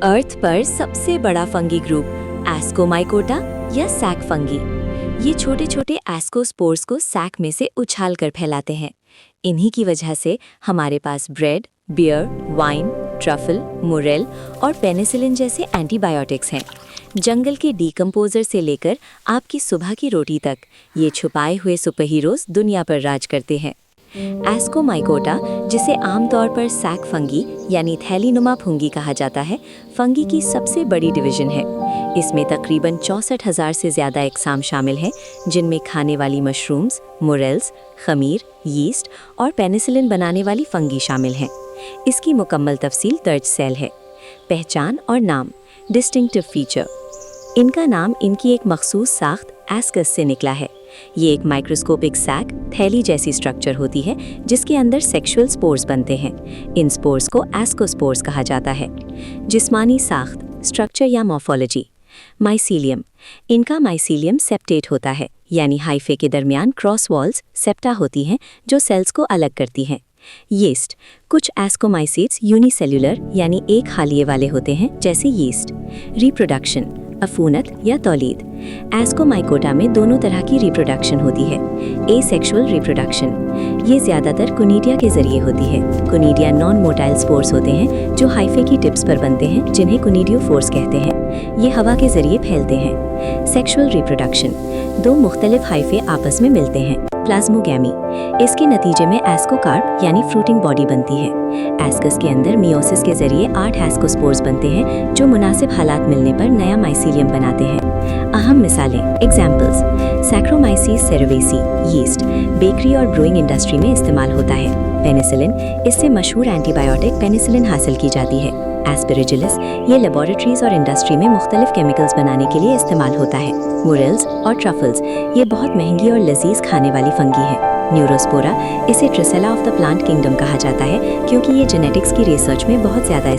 अर्थ पर सबसे बड़ा फंगी ग्रुप एस्कोमाइकोटा या सैक फंगी। ये छोटे छोटे एस्कोस्पोर्स को सैक में से उछाल कर फैलाते हैं। इन्हीं की वजह से हमारे पास bread, beer, wine, truffle, morel और पेनिसिलिन जैसे एंटीबायोटिक्स हैं। जंगल के डीकंपोजर से लेकर आपकी सुबह की रोटी तक ये छुपाए हुए सुपर हीरोज दुनिया पर राज करते हैं। एस्कोमाइकोटा, जिसे आमतौर पर सैक फंगी यानी थैलीनुमा फंगी कहा जाता है, फंगी की सबसे बड़ी डिवीजन है। इसमें तकरीबन 64,000 से ज़्यादा एग्जाम शामिल हैं, जिनमें खाने वाली मशरूम्स, मोरेल्स, खमीर, यीस्ट और पेनिसिलिन बनाने वाली फंगी शामिल हैं। इसकी मुकम्मल तफसील दर्ज सेल है। पहचान और नाम, डिस्टिंक्टिव फीचर। इनका नाम इनकी एक मखसूस साख्त एस्कस से निकला है। ये एक माइक्रोस्कोपिक सैक थैली जैसी स्ट्रक्चर होती है, जिसके अंदर सेक्सुअल स्पोर्स बनते हैं। इन स्पोर्स को एस्कोस्पोर्स कहा जाता है। जिस्मानी साख्त, स्ट्रक्चर या मॉर्फोलॉजी। माइसीलियम, इनका माइसीलियम सेप्टेट होता है, यानी हाइफे के दरमियान क्रॉस वॉल्स सेप्टा होती हैं जो सेल्स को अलग करती हैं। यीस्ट, कुछ एस्कोमाइसीट्स यूनिसेल्युलर यानी एक हालिए वाले होते हैं, जैसे यीस्ट। रिप्रोडक्शन, अफूनत या तौलीद। एस्कोमाइकोटा में दोनों तरह की रिप्रोडक्शन होती है। एसेक्सुअल रिप्रोडक्शन, ये ज़्यादातर कोनिडिया के जरिए होती है। कोनिडिया नॉन मोटाइल स्पोर्स होते हैं जो हाइफे की टिप्स पर बनते हैं, जिन्हें कोनिडियोफोर्स कहते हैं। ये हवा के जरिए फैलते हैं। सेक्सुअल रिप्रोडक्शन, दो मुख्तलिफ हाइफे आपस में मिलते हैं। प्लाज्मोगैमी, इसके नतीजे में एस्कोकार्प यानी फ्रूटिंग बॉडी बनती है। एस्कस के अंदर मियोसिस के जरिए 8 एस्कोस्पोर्स बनते हैं, जो मुनासिब हालात मिलने पर नया माइसीलियम बनाते हैं। अहम मिसालें, एग्जाम्पल्स, सैक्रोमाइसीस सेरेवेसी यीस्ट, बेकरी और ब्रूइंग इंडस्ट्री में इस्तेमाल होता है। पेनिसिलिन, इससे मशहूर एंटीबायोटिक पेनिसिलिन हासिल की जाती है। एस्पेरिजिलस, ये लेबोरेटरीज और इंडस्ट्री में मुख्तलिफ केमिकल्स बनाने के लिए इस्तेमाल होता है। मोरेल्स और ट्रफल्स, ये बहुत महंगी और लजीज खाने वाली फंगी है। न्यूरोस्पोरा, इसे ट्रिसेला ऑफ द प्लांट किंगडम कहा जाता है, क्योंकि ये जेनेटिक्स की रिसर्च में बहुत ज़्यादा